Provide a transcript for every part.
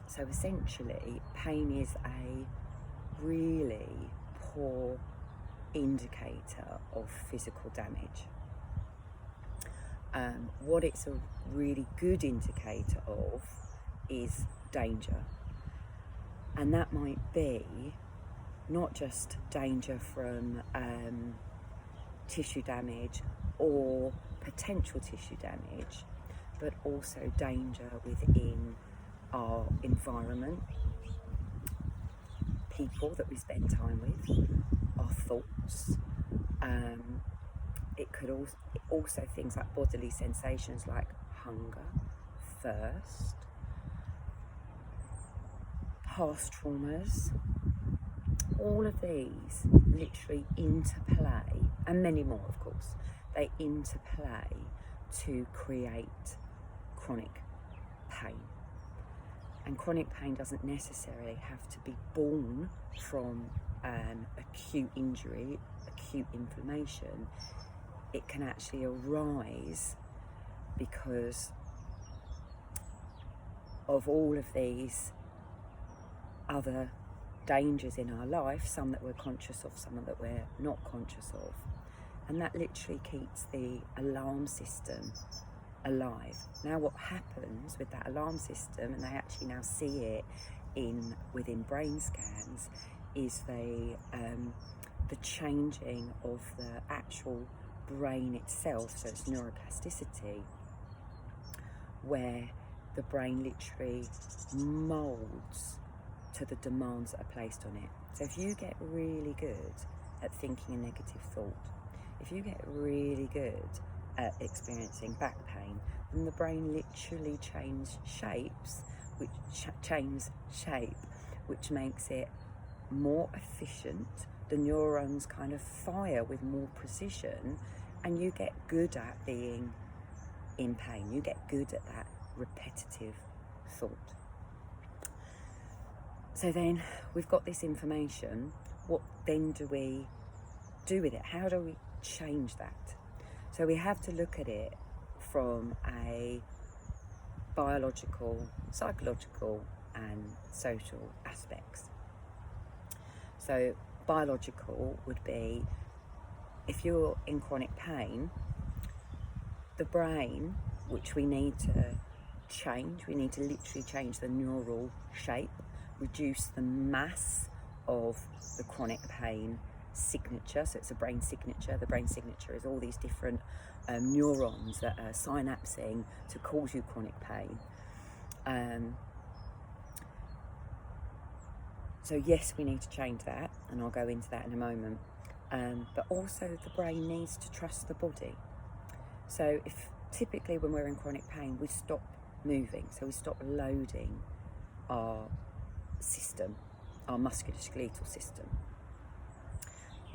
So essentially, pain is a really poor indicator of physical damage. What it's a really good indicator of is danger. And that might be not just danger from tissue damage or potential tissue damage, but also danger within our environment, people that we spend time with, our thoughts. It could also things like bodily sensations like hunger, thirst, past traumas. All of these literally interplay, and many more of course, they interplay to create chronic pain. And chronic pain doesn't necessarily have to be born from acute injury, acute inflammation. It can actually arise because of all of these other dangers in our life, some that we're conscious of, some that we're not conscious of. And that literally keeps the alarm system alive. Now what happens with that alarm system, and they actually now see it within brain scans, is the changing of the actual brain itself, so it's neuroplasticity, where the brain literally molds to the demands that are placed on it. So if you get really good at thinking a negative thought, if you get really good at experiencing back pain, then the brain literally changes shape, which makes it more efficient. The neurons kind of fire with more precision, and you get good at being in pain. You get good at that repetitive thought. So then we've got this information. What then do we do with it? How do we change that? So we have to look at it from a biological, psychological and social aspects. So biological would be, if you're in chronic pain, the brain, which we need to change, we need to literally change the neural shape, reduce the mass of the chronic pain signature. So it's a brain signature. The brain signature is all these different neurons that are synapsing to cause you chronic pain. So yes, we need to change that, and I'll go into that in a moment. But also the brain needs to trust the body. So if typically when we're in chronic pain, we stop moving, so we stop loading our system, our musculoskeletal system.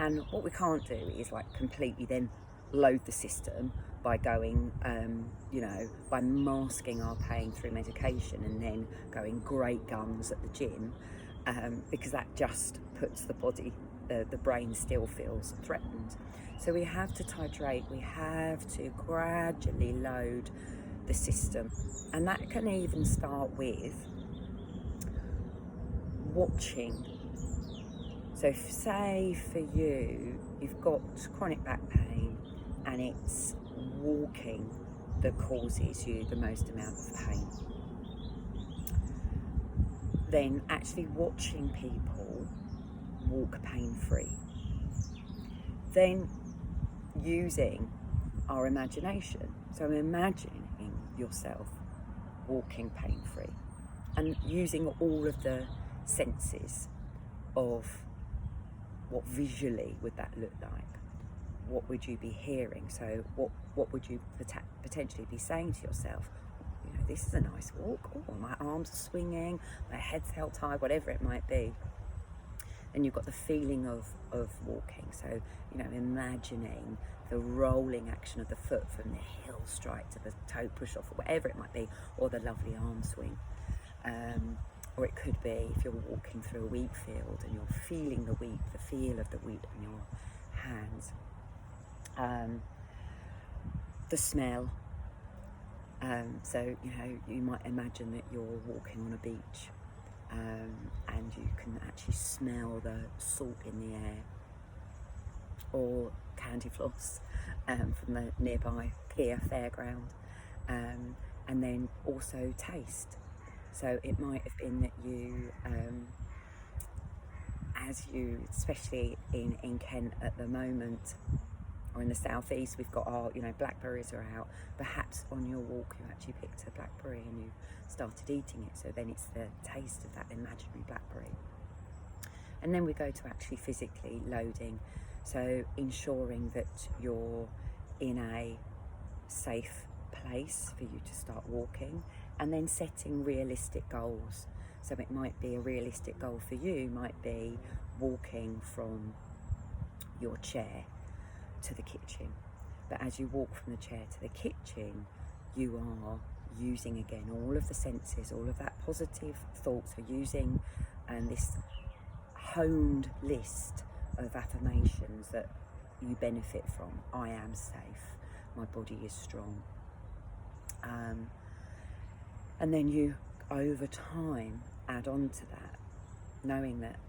And what we can't do is like completely then load the system by going, by masking our pain through medication and then going great guns at the gym, because that just puts the body, the brain still feels threatened. So we have to titrate, we have to gradually load the system. And that can even start with watching. So if, say for you, you've got chronic back pain and it's walking that causes you the most amount of pain, then actually watching people walk pain-free. Then using our imagination. So imagining yourself walking pain-free and using all of the senses of what visually would that look like. What would you be hearing? So what would you potentially be saying to yourself? You know, this is a nice walk. Oh, my arms are swinging, my head's held high, whatever it might be. And you've got the feeling of walking. So, imagining the rolling action of the foot from the heel strike to the toe push off, or whatever it might be, or the lovely arm swing. Or it could be if you're walking through a wheat field and you're feeling the wheat, the feel of the wheat in your hands. The smell. So, you might imagine that you're walking on a beach and you can actually smell the salt in the air, or candy floss from the nearby pier fairground, and then also taste. So it might have been that you, especially in Kent at the moment, or in the southeast, we've got our, blackberries are out. Perhaps on your walk you actually picked a blackberry and you started eating it, so then it's the taste of that imaginary blackberry. And then we go to actually physically loading, so ensuring that you're in a safe place for you to start walking, and then setting realistic goals. So it might be a realistic goal for you, might be walking from your chair to the kitchen. But as you walk from the chair to the kitchen, you are using again all of the senses, all of that positive thoughts, so using this honed list of affirmations that you benefit from. I am safe, my body is strong. And then you, over time, add on to that, knowing that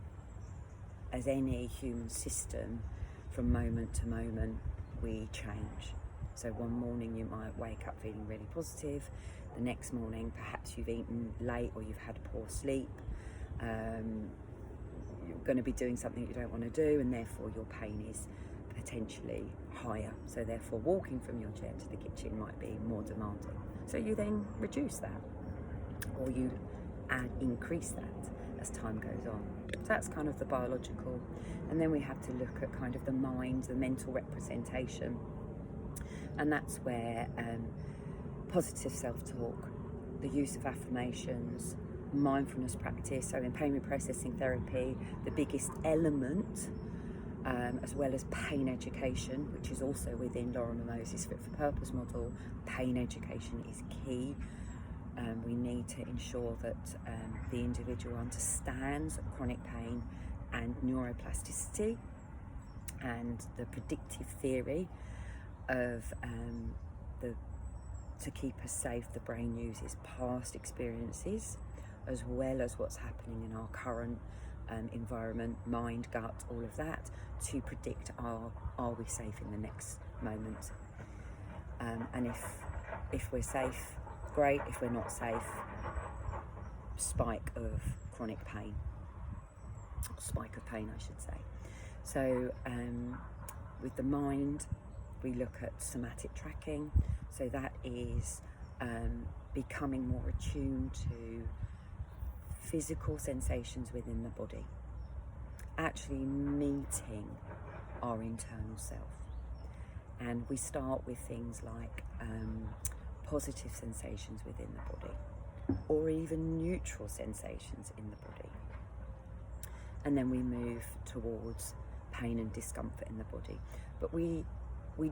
as any human system, from moment to moment, we change. So one morning you might wake up feeling really positive. The next morning, perhaps you've eaten late or you've had poor sleep. You're going to be doing something you don't want to do, and therefore your pain is potentially higher. So therefore walking from your chair to the kitchen might be more demanding. So you then reduce that, or you increase that as time goes on. So that's kind of the biological. And then we have to look at kind of the mind, the mental representation. And that's where positive self-talk, the use of affirmations, mindfulness practice. So in pain reprocessing therapy, the biggest element, as well as pain education, which is also within Lorimer Mosely's Fit for Purpose model, pain education is key. We need to ensure that the individual understands chronic pain and neuroplasticity and the predictive theory of to keep us safe, the brain uses past experiences as well as what's happening in our current environment, mind, gut, all of that, to predict are we safe in the next moment. And if we're safe, great. If we're not safe, spike of chronic pain, spike of pain I should say. So with the mind, we look at somatic tracking. So that is becoming more attuned to physical sensations within the body, actually meeting our internal self. And we start with things like positive sensations within the body, or even neutral sensations in the body. And then we move towards pain and discomfort in the body. But we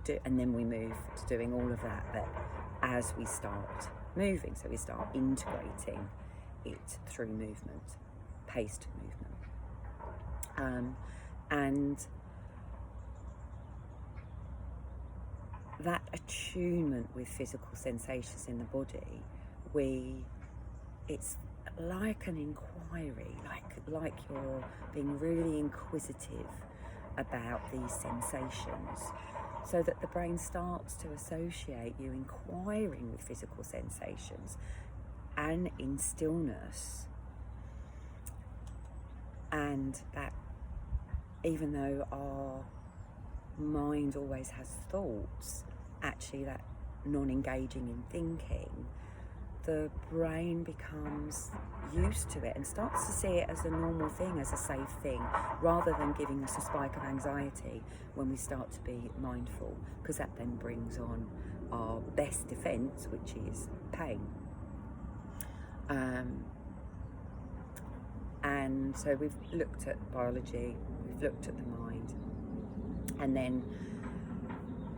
do, and then we move to doing all of that, but as we start moving, so we start integrating it through movement, paced movement. And that attunement with physical sensations in the body, it's like an inquiry, like you're being really inquisitive about these sensations, so that the brain starts to associate you inquiring with physical sensations and in stillness, and that even though our mind always has thoughts, actually that non-engaging in thinking, the brain becomes used to it and starts to see it as a normal thing, as a safe thing, rather than giving us a spike of anxiety when we start to be mindful, because that then brings on our best defense, which is pain. And so we've looked at biology, we've looked at the mind, and then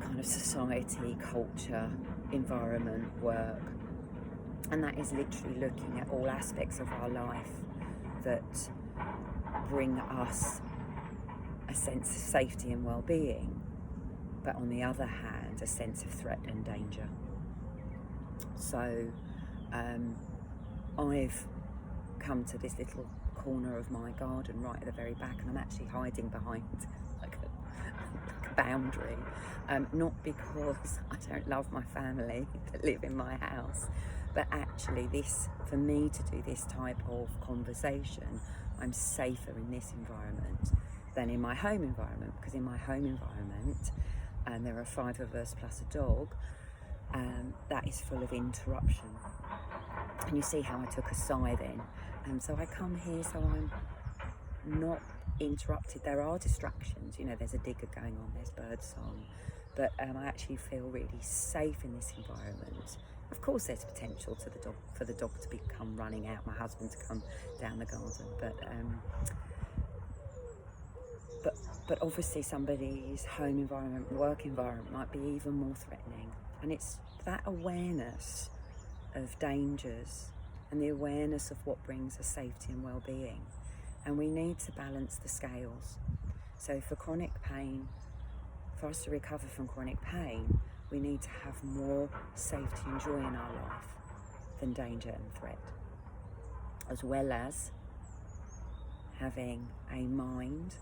kind of society, culture, environment, work. And that is literally looking at all aspects of our life that bring us a sense of safety and well-being, but on the other hand, a sense of threat and danger. So I've come to this little corner of my garden right at the very back, and I'm actually hiding behind like a boundary, not because I don't love my family that live in my house, but actually this, for me to do this type of conversation, I'm safer in this environment than in my home environment, because in my home environment, and there are 5 of us plus a dog, that is full of interruption. And you see how I took a sigh then. So I come here so I'm not interrupted. There are distractions, you know, there's a digger going on, there's bird song, but I actually feel really safe in this environment. Of course there's potential to the dog, for the dog to come running out, my husband to come down the garden, but obviously somebody's home environment, work environment might be even more threatening. And it's that awareness of dangers and the awareness of what brings us safety and well-being. And we need to balance the scales. So for chronic pain, for us to recover from chronic pain, we need to have more safety and joy in our life than danger and threat, as well as having a mind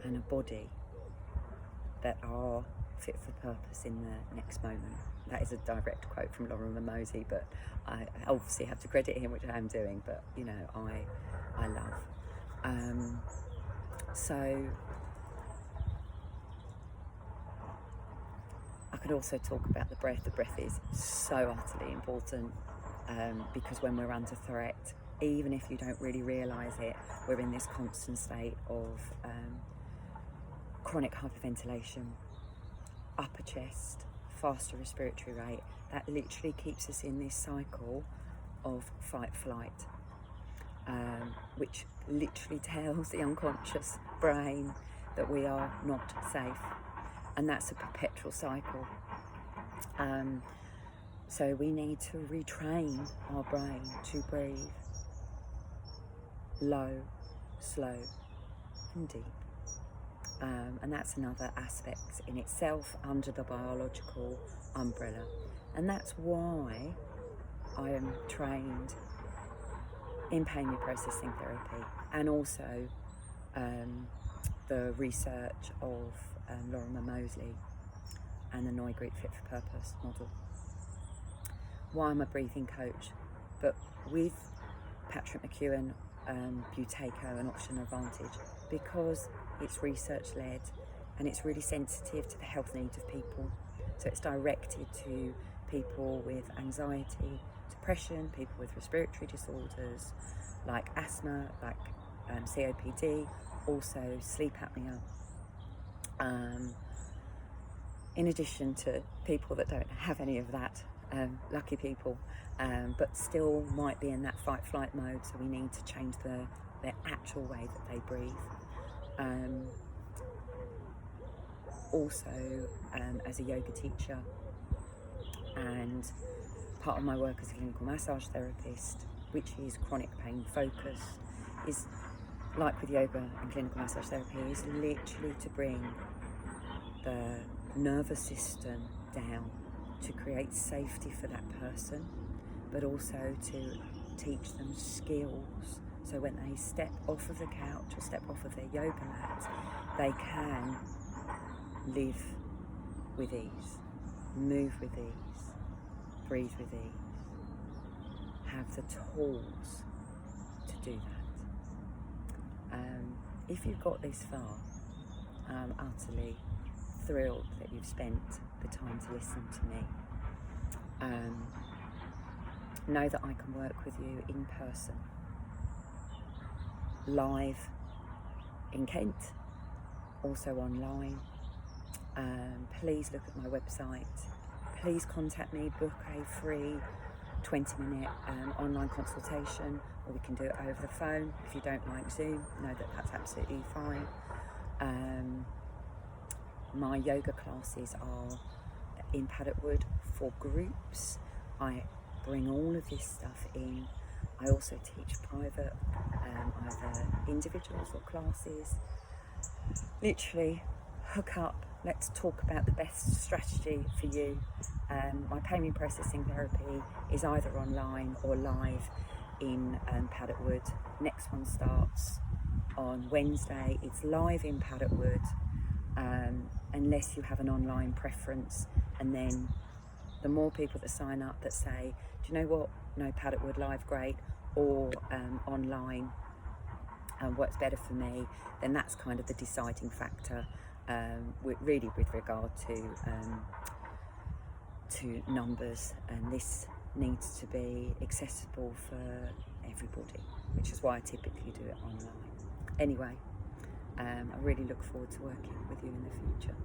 and a body that are fit for purpose in the next moment. That is a direct quote from Lorimer Mosely, but I obviously have to credit him, which I am doing, but you know, I love. So I could also talk about the breath. The breath is so utterly important, because when we're under threat, even if you don't really realise it, we're in this constant state of chronic hyperventilation, upper chest, faster respiratory rate. That literally keeps us in this cycle of fight flight, which literally tells the unconscious brain that we are not safe, and that's a perpetual cycle. So we need to retrain our brain to breathe low, slow and deep. And that's another aspect in itself under the biological umbrella. And that's why I am trained in pain reprocessing therapy, and also the research of Lorimer Mosely and the Neugrit Fit for Purpose model. Why I'm a breathing coach, but with Patrick McEwen, Buteyko and Option Advantage, because it's research led and it's really sensitive to the health needs of people. So it's directed to people with anxiety, depression, people with respiratory disorders like asthma, like COPD, also sleep apnea, in addition to people that don't have any of that, lucky people, but still might be in that fight flight mode, so we need to change their actual way that they breathe. Also as a yoga teacher, and part of my work as a clinical massage therapist, which is chronic pain focus, is like with yoga and clinical massage therapy, is literally to bring the nervous system down to create safety for that person, but also to teach them skills, so when they step off of the couch or step off of their yoga mat, they can live with ease, move with ease, breathe with ease, have the tools to do that. If you've got this far, I'm utterly thrilled that you've spent the time to listen to me. Know that I can work with you in person, live in Kent, also online. Please look at my website. Please contact me, book a free 20-minute online consultation, or we can do it over the phone. If you don't like Zoom, know that that's absolutely fine. My yoga classes are in Paddockwood for groups. I bring all of this stuff in. I also teach private, either individuals or classes. Literally, hook up, let's talk about the best strategy for you. My pain reprocessing therapy is either online or live in Paddock Wood. Next one starts on Wednesday. It's live in Paddock Wood, unless you have an online preference. And then the more people that sign up that say, do you know what, no, Paddock Wood live, great, or online works better for me, then that's kind of the deciding factor, really with regard to numbers. And this needs to be accessible for everybody, which is why I typically do it online. Anyway, I really look forward to working with you in the future.